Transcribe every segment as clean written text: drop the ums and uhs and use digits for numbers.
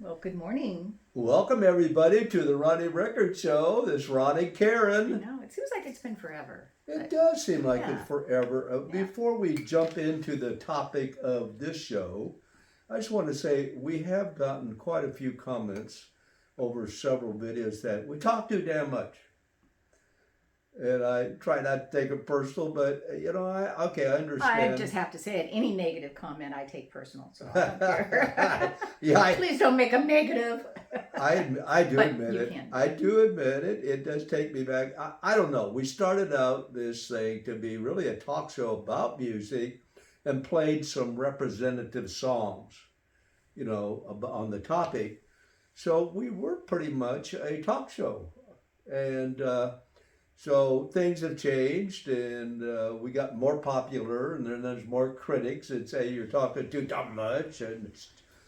Well, good morning. Welcome everybody to the Ronnie Record Show. This is Ronnie I Karen. know, it seems like it's been forever. It does seem like yeah. it forever. Yeah. Before we jump into the topic of this show, I just want to say we have gotten quite a few comments over several videos that we talk too damn much. And I try not to take it personal, but I understand. I just have to say it. Any negative comment I take personal, so I don't care. Yeah, Please don't make them negative. I do But admit you it. can. I do admit it. It does take me back. I don't know. We started out this thing to be really a talk show about music and played some representative songs, on the topic. So we were pretty much a talk show. And so things have changed and we got more popular and then there's more critics that say you're talking too dumb much and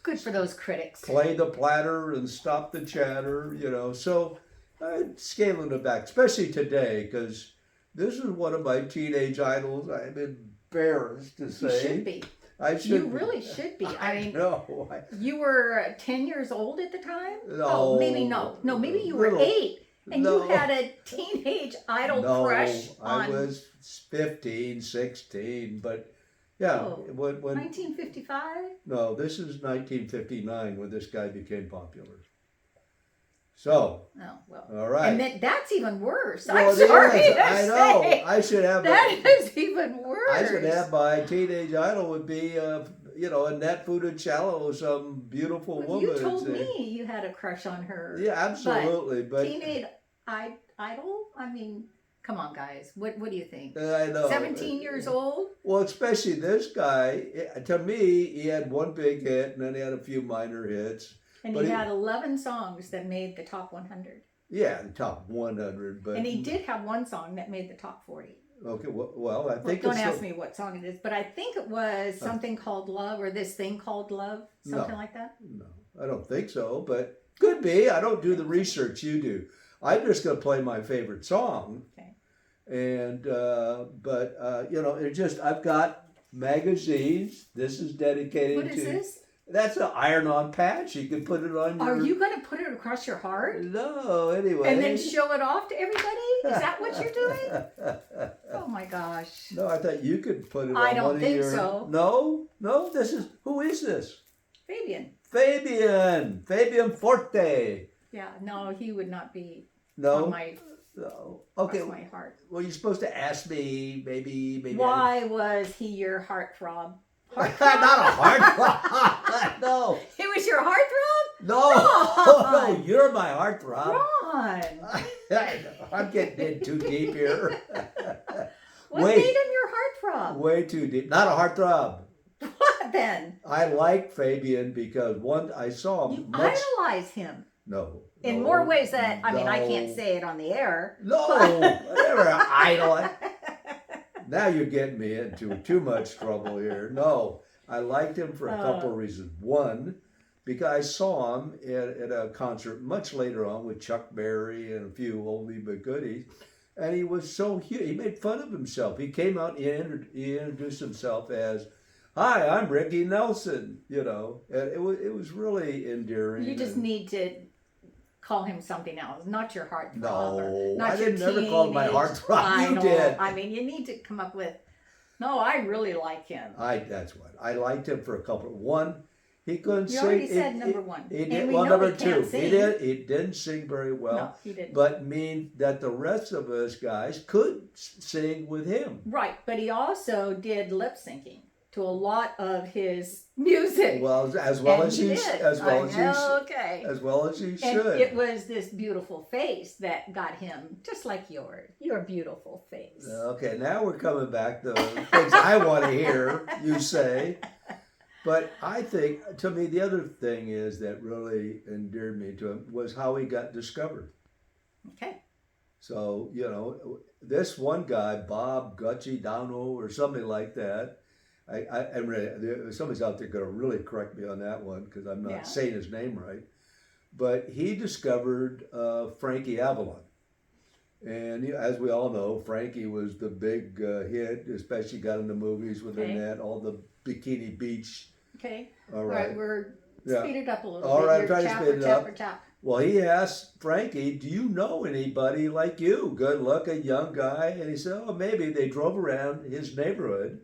Good for those critics. play the platter and stop the chatter, So scaling it back, especially today, because this is one of my teenage idols. I'm embarrassed to say. You should be. I should. You really should be. I mean, no. you were 10 years old at the time? No. Oh, maybe no. No, maybe you were Little. 8. And No. you had a teenage idol crush on... I was 15, 16, but yeah. Oh, when 1955? No, this is 1959 when this guy became popular. So, Oh, well. all right. And that's even worse. Well, I'm sorry it is. to I know. say. I should have. That is even worse. I should have my teenage idol would be, Annette Funicello, some beautiful Well, woman. you told me you had a crush on her. Yeah, absolutely. But teenage idol? I mean, come on, guys. What do you think? I know. 17 years old? Well, especially this guy. To me, he had one big hit, and then he had a few minor hits. And But he he- had 11 songs that made the top 100. Yeah, the top 100. But And he did have one song that made the top 40. Okay, well, I think Don't it's ask me what song it is, but I think it was Something Called Love or This Thing Called Love, something like that. No, I don't think so, but could be. I don't do the research you do. I'm just going to play my favorite song. Okay. And, it just, I've got magazines. This is dedicated What to. is this? That's an iron-on patch. You can put it on your. Are you going to put it across your heart? No, anyway. And then show it off to everybody? Is that what you're doing? Oh my gosh. No, I thought you could put it on I don't one of think your. so. No, who is this? Fabian. Fabian Forte. Yeah, no, he would not be No. on my, No. Okay. across my heart. Well, you're supposed to ask me, maybe. Why was he your heartthrob? Not a heartthrob. No. He was your heartthrob? No. Ron. No, you're my heartthrob. Ron. I'm getting in too deep here. What Wait. made him your heartthrob? Way too deep. Not a heartthrob. What then? I like Fabian because I saw him You much. idolize him. No. In no, more ways that, I mean, I no. can't say it on the air. No, whatever. Idol. Now you're getting me into too much trouble here. No, I liked him for a couple of reasons. One, because I saw him at a concert much later on with Chuck Berry and a few oldie but goodies, and he was so huge. He made fun of himself. He came out. He introduced himself as, "Hi, I'm Ricky Nelson." And it was really endearing. You just and- need to call him something else, not your heartthrob. No, or not I your didn't never call him my teenage heartthrob. You idol. did. I mean, you need to come up with, no, I really like him. That's what I liked him for a couple. One, he couldn't You sing. already said number one. He And did we well. know Number he can't two, sing. he didn't sing very well. No, he didn't. But mean that the rest of us guys could sing with him. Right, but he also did lip syncing to a lot of his music. Well, as well And as he he, did. as well I as know, he, okay. as well as he And should. it was this beautiful face that got him, just like yours. Your beautiful face. Okay, now we're coming back to things I want to hear you say. But I think, to me, the other thing is that really endeared me to him was how he got discovered. Okay. So, this one guy, Bob Gucciadano or something like that, I'm ready. Somebody's out there going to really correct me on that one because I'm not saying his name right. But he discovered Frankie Avalon. And as we all know, Frankie was the big hit, especially got into movies with Annette, all the Bikini Beach. Okay. All right. We're Yeah. Speed it up a little All bit. right, Your try to speed it up. Chap. Well, he asked Frankie, "Do you know anybody like you? Good looking young guy." And he said, "Oh, maybe." They drove around his neighborhood,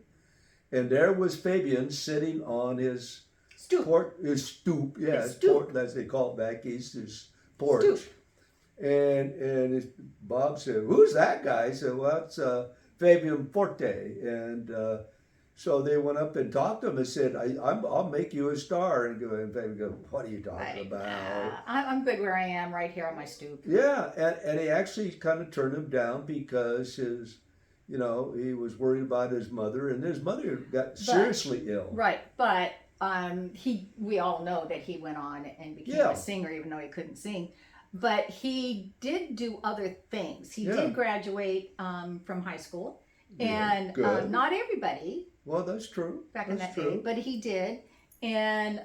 and there was Fabian sitting on his Stoop. his stoop. Yeah, His stoop. as they call it back east, his porch. Stoop. And Bob said, "Who's that guy?" He said, "Well, it's Fabian Forte." And so they went up and talked to him and said, I'll make you a star." And Fabian goes, "What are you talking about?" I'm good where I am, right here on my stoop. Yeah, and he actually kind of turned him down because he was worried about his mother, and his mother got seriously ill. Right, but we all know that he went on and became a singer, even though he couldn't sing. But he did do other things. He did graduate from high school, and not everybody. Well, that's true. Back in that day, but he did, and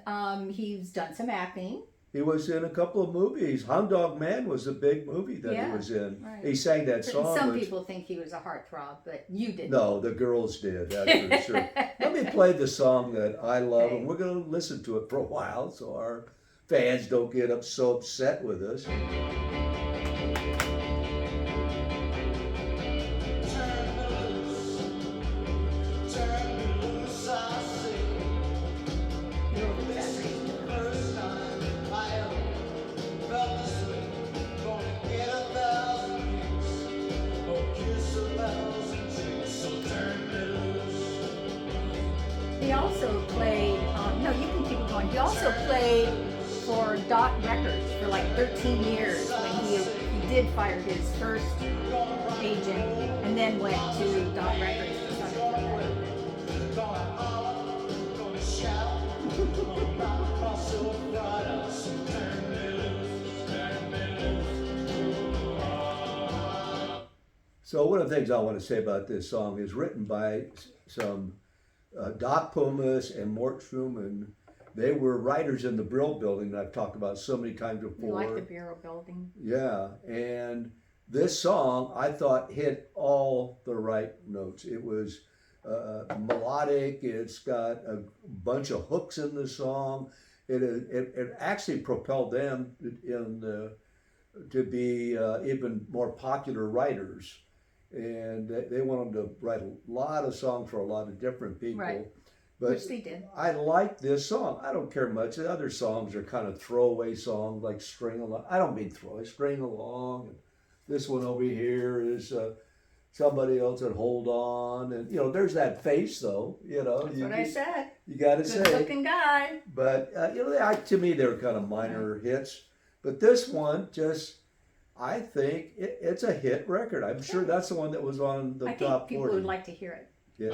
he's done some acting. He was in a couple of movies. Hound Dog Man was a big movie that he was in. Right. He sang that song. Some people think he was a heartthrob, but you didn't. No, the girls did, that's for sure. Let me play the song that I love, and we're going to listen to it for a while so our fans don't get so upset with us. He also played, no, you can keep it going. He also played for Dot Records for like 13 years when he did fire his first agent and then went to Dot Records. So one of the things I want to say about this song is written by some Doc Pumas and Mort Schumann. They were writers in the Brill Building that I've talked about so many times before. You like the Brill Building? Yeah, and this song I thought hit all the right notes. It was melodic. It's got a bunch of hooks in the song. It actually propelled them to be even more popular writers. And they wanted to write a lot of songs for a lot of different people. Right. But which they did. I like this song. I don't care much. The other songs are kind of throwaway songs like String Along. I don't mean throwaway, String Along. And this one over here is somebody else that Hold On. And, there's that face though. That's what I said. You got to say. Good looking guy. But, to me, they were kind of minor hits. But this one I think it's a hit record. I'm sure that's the one that was on the top 40. I think people would like to hear it. Yeah.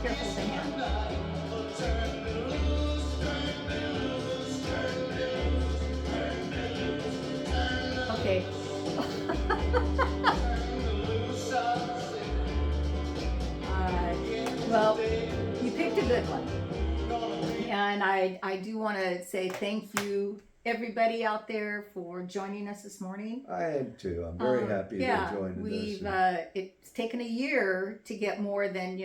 Careful with the hand. Okay. Well, you picked a good one. And I do want to say thank you, everybody out there, for joining us this morning. I am too. I'm very happy to join this. It's taken a year to get more than,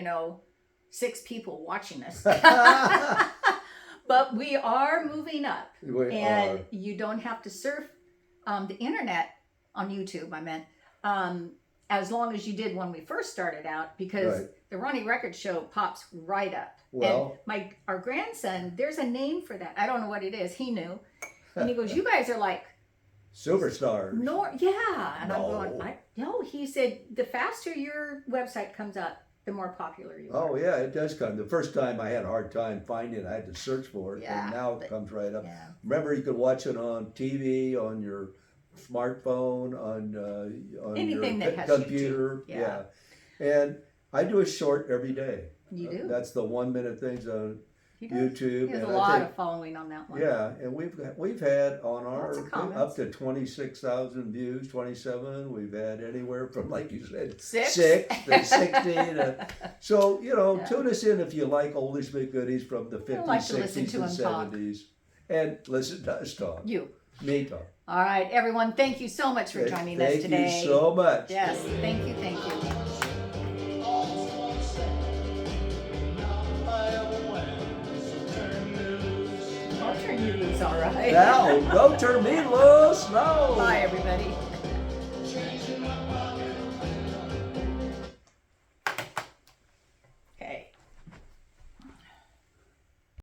6 people watching us. But we are moving up. And you don't have to surf the internet on YouTube, I meant, as long as you did when we first started out, because the Ronnie Record Show pops right up. Well, and our grandson, there's a name for that. I don't know what it is. He knew. And he goes, "You guys are like superstars." Yeah. And no. I'm going, no, he said, the faster your website comes up, the more popular you are. Oh, yeah, it does come. The first time I had a hard time finding it, I had to search for it. And now it comes right up. Yeah. Remember, you could watch it on TV, on your smartphone, on anything your that has computer. YouTube. Yeah. And I do a short every day. You do? That's the 1-minute things on YouTube. He has a lot of following on that one. Yeah, and we've had on our up to 26,000 views, 27. We've had anywhere from, like you said, 6 to 16. So tune us in if you like oldies but goodies from the 50s, 60s, and 70s. And listen to us talk. You. Me talk. All right, everyone. Thank you so much for joining us today. Thank you so much. Yes, thank you, thank you. I'll turn you loose, all right? Now, don't turn me loose. No. Bye, everybody.